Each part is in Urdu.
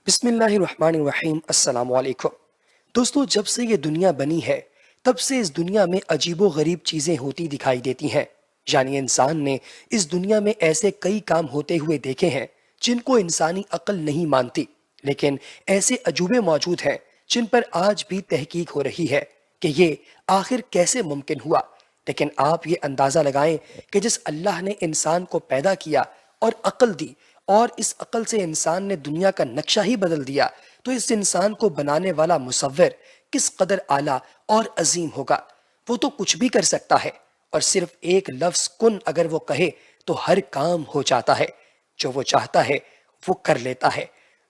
بسم اللہ الرحمن الرحیم السلام علیکم دوستو، جب سے یہ دنیا بنی ہے تب سے اس دنیا میں عجیب و غریب چیزیں ہوتی دکھائی دیتی ہیں۔ یعنی انسان نے اس دنیا میں ایسے کئی کام ہوتے ہوئے دیکھے ہیں جن کو انسانی عقل نہیں مانتی، لیکن ایسے عجوبے موجود ہیں جن پر آج بھی تحقیق ہو رہی ہے کہ یہ آخر کیسے ممکن ہوا۔ لیکن آپ یہ اندازہ لگائیں کہ جس اللہ نے انسان کو پیدا کیا اور عقل دی، اور اس عقل سے انسان نے دنیا کا نقشہ ہی بدل دیا، تو اس انسان کو بنانے والا مصور کس قدر اعلیٰ اور عظیم ہوگا۔ وہ تو کچھ بھی کر سکتا ہے، اور صرف ایک لفظ کن اگر وہ کہے تو ہر کام ہو جاتا ہے۔ جو وہ چاہتا ہے وہ کر لیتا ہے۔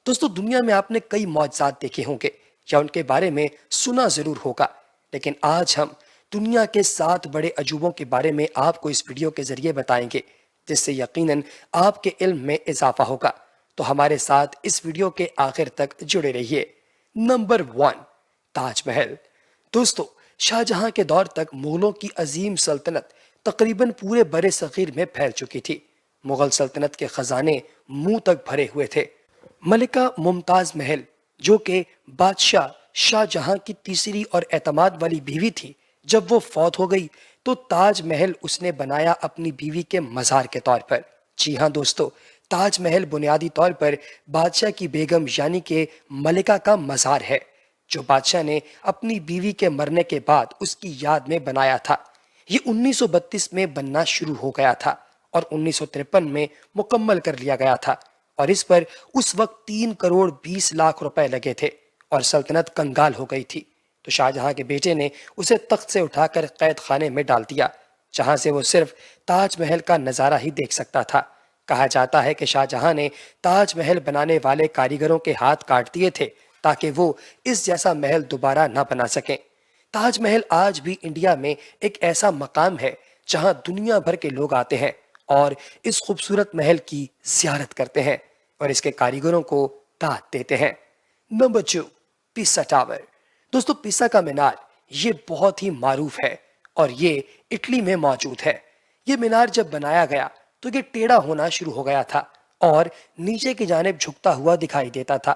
دوستو، دنیا میں آپ نے کئی معجزات دیکھے ہوں گے یا ان کے بارے میں سنا ضرور ہوگا، لیکن آج ہم دنیا کے 7 بڑے عجوبوں کے بارے میں آپ کو اس ویڈیو کے ذریعے بتائیں گے، جس سے یقیناً آپ کے علم میں اضافہ ہوگا۔ تو ہمارے ساتھ اس ویڈیو کے آخر تک جڑے رہیے۔ نمبر 1، تاج محل۔ دوستو، شاہجہاں کے دور تک مغلوں کی عظیم سلطنت تقریباً پورے برِ صغیر میں پھیل چکی تھی۔ مغل سلطنت کے خزانے منہ تک بھرے ہوئے تھے۔ ملکہ ممتاز محل، جو کہ بادشاہ شاہ جہاں کی تیسری اور اعتماد والی بیوی تھی، جب وہ فوت ہو گئی تو تاج محل اس نے بنایا اپنی بیوی کے مزار کے طور پر۔ جی ہاں دوستو، تاج محل بنیادی طور پر بادشاہ کی بیگم یعنی کہ ملکہ کا مزار ہے، جو بادشاہ نے اپنی بیوی کے مرنے کے بعد اس کی یاد میں بنایا تھا۔ یہ 1932 میں بننا شروع ہو گیا تھا اور 1953 میں مکمل کر لیا گیا تھا، اور اس پر اس وقت 3 کروڑ 20 لاکھ روپے لگے تھے، اور سلطنت کنگال ہو گئی تھی۔ تو شاہجہاں کے بیٹے نے اسے تخت سے اٹھا کر قید خانے میں ڈال دیا، جہاں سے وہ صرف تاج محل کا نظارہ ہی دیکھ سکتا تھا۔ کہا جاتا ہے کہ شاہجہاں نے تاج محل بنانے والے کاریگروں کے ہاتھ کاٹ دیے تھے تاکہ وہ اس جیسا محل دوبارہ نہ بنا سکیں۔ تاج محل آج بھی انڈیا میں ایک ایسا مقام ہے جہاں دنیا بھر کے لوگ آتے ہیں اور اس خوبصورت محل کی زیارت کرتے ہیں اور اس کے کاریگروں کو داد دیتے ہیں۔ نمبر 2، پیسا ٹاور۔ دوستو، پیسا کا مینار یہ بہت ہی معروف ہے اور یہ اٹلی میں موجود ہے۔ یہ مینار جب بنایا گیا تو یہ ٹیڑھا ہونا شروع ہو گیا تھا اور نیچے کی جانب جھکتا ہوا دکھائی دیتا تھا۔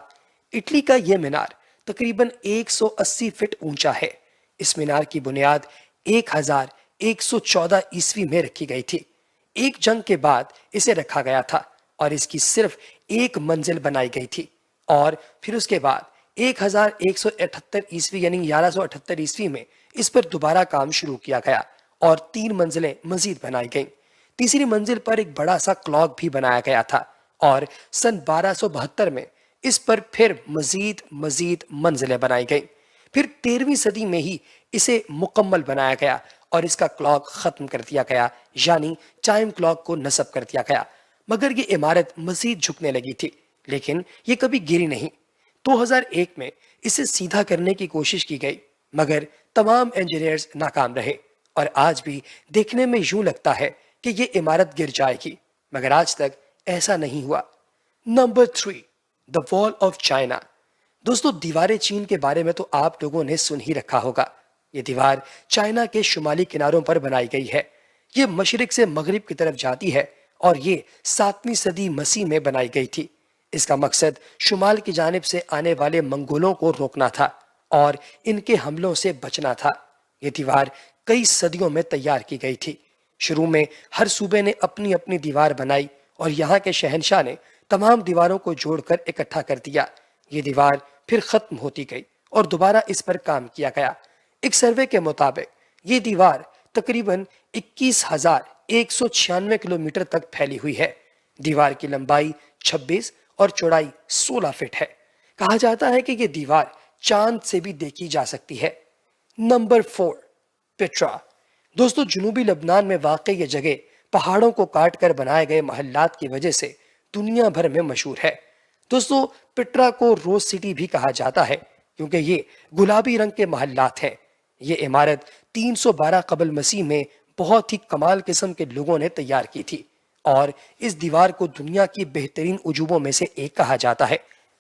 اٹلی کا یہ مینار تقریباً 180 فٹ اونچا ہے۔ اس مینار کی بنیاد 1114 عیسوی میں رکھی گئی تھی۔ ایک جنگ کے بعد اسے رکھا گیا تھا اور اس کی صرف ایک منزل بنائی گئی تھی، اور پھر اس کے بعد 1178 عیسوی یعنی 1178 عیسوی میں اس پر دوبارہ کام شروع کیا گیا اور 3 منزلیں مزید بنائی گئیں۔ تیسری منزل پر ایک بڑا سا کلاک بھی بنایا گیا تھا، اور سن 1272 میں اس پر پھر مزید منزلیں بنائی گئیں۔ پھر 13ویں صدی میں ہی اسے مکمل بنایا گیا اور اس کا کلاک ختم کر دیا گیا، یعنی ٹائم کلاک کو نصب کر دیا گیا۔ مگر یہ عمارت مزید جھکنے لگی تھی، لیکن یہ کبھی گری نہیں۔ 2001 میں اسے سیدھا کرنے کی کوشش کی گئی، مگر تمام انجینئرز ناکام رہے، اور آج بھی دیکھنے میں یوں لگتا ہے کہ یہ عمارت گر جائے گی، مگر آج تک ایسا نہیں ہوا۔ نمبر 3، دا وال آف چائنا۔ دوستو، دیوار چین کے بارے میں تو آپ لوگوں نے سن ہی رکھا ہوگا۔ یہ دیوار چائنا کے شمالی کناروں پر بنائی گئی ہے۔ یہ مشرق سے مغرب کی طرف جاتی ہے اور یہ 7ویں صدی مسیح میں بنائی گئی تھی۔ اس کا مقصد شمال کی جانب سے آنے والے منگولوں کو روکنا تھا اور ان کے حملوں سے بچنا تھا۔ یہ دیوار کئی صدیوں میں تیار کی گئی تھی۔ شروع میں ہر صوبے نے اپنی اپنی دیوار بنائی اور یہاں کے شہنشاہ نے تمام دیواروں کو جوڑ کر اکٹھا کر دیا۔ یہ دیوار پھر ختم ہوتی گئی اور دوبارہ اس پر کام کیا گیا۔ ایک سروے کے مطابق یہ دیوار تقریباً 21,196 کلومیٹر تک پھیلی ہوئی ہے۔ دیوار کی لمبائی 26 اور چوڑائی 16 فٹ ہے۔ کہا جاتا ہے کہ یہ دیوار چاند سے بھی دیکھی جا سکتی ہے۔ Number 4، Petra. دوستو، جنوبی لبنان میں واقع یہ جگہ پہاڑوں کو کاٹ کر بنائے گئے محلات کی وجہ سے دنیا بھر میں مشہور ہے۔ دوستو، پیٹرا کو روز سٹی بھی کہا جاتا ہے کیونکہ یہ گلابی رنگ کے محلات ہیں۔ یہ عمارت 312 قبل مسیح میں بہت ہی کمال قسم کے لوگوں نے تیار کی تھی، اور اس دیوار کو دنیا کی بہترین عجوبوں میں سے ایک کہا جاتا ہے۔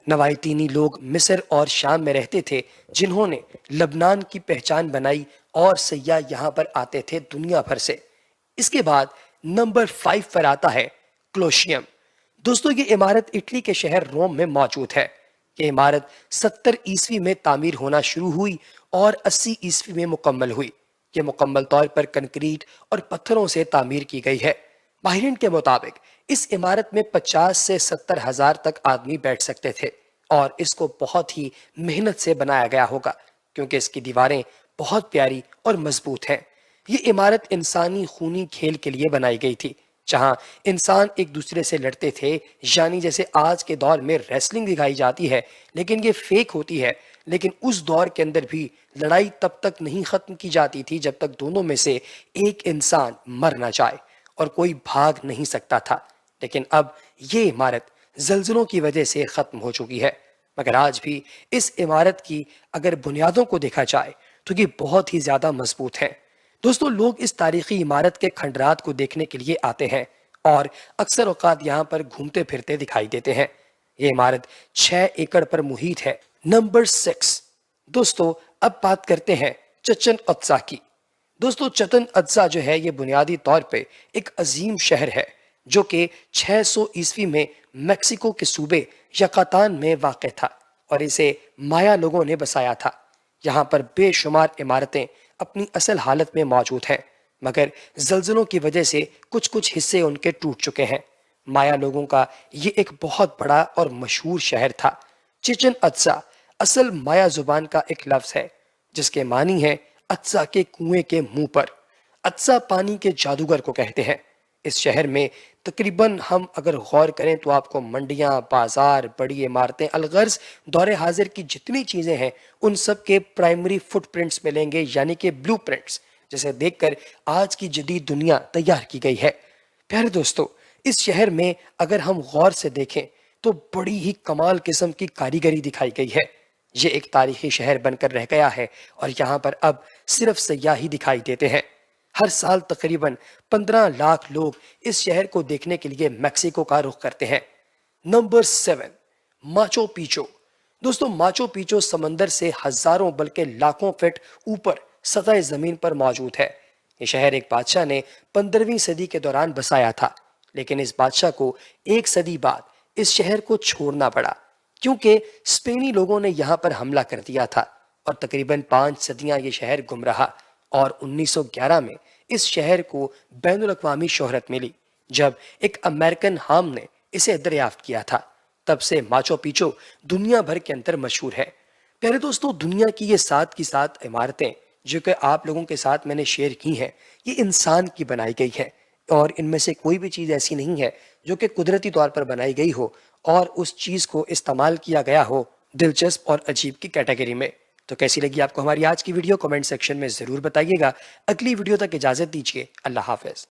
نوائتینی لوگ مصر اور شام میں رہتے تھے جنہوں نے لبنان کی پہچان بنائی، اور سیاح یہاں پر آتے تھے دنیا بھر سے۔ اس کے بعد نمبر 5 پر آتا ہے کولوسیوم۔ دوستو، یہ عمارت اٹلی کے شہر روم میں موجود ہے۔ یہ عمارت 70 عیسوی میں تعمیر ہونا شروع ہوئی اور 80 عیسوی میں مکمل ہوئی۔ یہ مکمل طور پر کنکریٹ اور پتھروں سے تعمیر کی گئی ہے۔ ماہرین کے مطابق اس عمارت میں 50 سے 70 ہزار تک آدمی بیٹھ سکتے تھے، اور اس کو بہت ہی محنت سے بنایا گیا ہوگا کیونکہ اس کی دیواریں بہت پیاری اور مضبوط ہیں۔ یہ عمارت انسانی خونی کھیل کے لیے بنائی گئی تھی، جہاں انسان ایک دوسرے سے لڑتے تھے، یعنی جیسے آج کے دور میں ریسلنگ دکھائی جاتی ہے لیکن یہ فیک ہوتی ہے، لیکن اس دور کے اندر بھی لڑائی تب تک نہیں ختم کی جاتی تھی جب تک دونوں میں سے ایک انسان مر نہ جائے، اور کوئی بھاگ نہیں سکتا تھا۔ لیکن اب یہ عمارت زلزلوں کی وجہ سے ختم ہو چکی ہے، مگر آج بھی اس عمارت کی اگر بنیادوں کو دیکھا جائے تو یہ بہت ہی زیادہ مضبوط ہے۔ دوستو، لوگ اس تاریخی عمارت کے کھنڈرات کو دیکھنے کے لیے آتے ہیں اور اکثر اوقات یہاں پر گھومتے پھرتے دکھائی دیتے ہیں۔ یہ عمارت 6 ایکڑ پر محیط ہے۔ نمبر 6، دوستو اب بات کرتے ہیں چچن اطزا کی۔ دوستو چتن اطزا جو ہے یہ بنیادی طور پہ ایک عظیم شہر ہے جو کہ 600 عیسوی میں میکسیکو کے صوبے یقاتان میں واقع تھا، اور اسے مایا لوگوں نے بسایا تھا۔ یہاں پر بے شمار عمارتیں اپنی اصل حالت میں موجود ہیں، مگر زلزلوں کی وجہ سے کچھ حصے ان کے ٹوٹ چکے ہیں۔ مایا لوگوں کا یہ ایک بہت بڑا اور مشہور شہر تھا۔ چچن اطزا اصل مایا زبان کا ایک لفظ ہے جس کے معنی ہے اطزا کے کنویں کے منہ پر۔ اطزا پانی کے جادوگر کو کہتے ہیں۔ اس شہر میں تقریباً ہم اگر غور کریں تو آپ کو منڈیاں، بازار، بڑی عمارتیں، الغرض دور حاضر کی جتنی چیزیں ہیں ان سب کے پرائمری فٹ پرنٹس ملیں گے، یعنی کہ بلو پرنٹس، جسے دیکھ کر آج کی جدید دنیا تیار کی گئی ہے۔ پیارے دوستو، اس شہر میں اگر ہم غور سے دیکھیں تو بڑی ہی کمال قسم کی کاریگری دکھائی گئی ہے۔ یہ ایک تاریخی شہر بن کر رہ گیا ہے، اور یہاں پر اب صرف سیاح ہی دکھائی دیتے ہیں۔ ہر سال تقریباً 15 لاکھ لوگ اس شہر کو دیکھنے کے لیے میکسیکو کا رخ کرتے ہیں۔ Number 7، Machu Picchu. دوستو ماچو پیچو سمندر سے ہزاروں بلکہ لاکھوں فٹ اوپر سطح زمین پر موجود ہے۔ یہ شہر ایک بادشاہ نے 15ویں صدی کے دوران بسایا تھا، لیکن اس بادشاہ کو 1 صدی بعد اس شہر کو چھوڑنا پڑا کیونکہ اسپینی لوگوں نے یہاں پر حملہ کر دیا تھا، اور تقریباً 5 صدیاں یہ شہر گم رہا، اور 1911 میں اس شہر کو بین الاقوامی شہرت ملی جب ایک امریکن حام نے اسے دریافت کیا تھا۔ تب سے ماچو پیچو دنیا بھر کے اندر مشہور ہے۔ پیارے دوستو، دنیا کی یہ 7 کی 7 عمارتیں جو کہ آپ لوگوں کے ساتھ میں نے شیئر کی ہیں، یہ انسان کی بنائی گئی ہے، اور ان میں سے کوئی بھی چیز ایسی نہیں ہے جو کہ قدرتی طور پر بنائی گئی ہو اور اس چیز کو استعمال کیا گیا ہو دلچسپ اور عجیب کی کیٹیگری میں۔ تو کیسی لگی آپ کو ہماری آج کی ویڈیو؟ کمنٹ سیکشن میں ضرور بتائیے گا۔ اگلی ویڈیو تک اجازت دیجیے۔ اللہ حافظ۔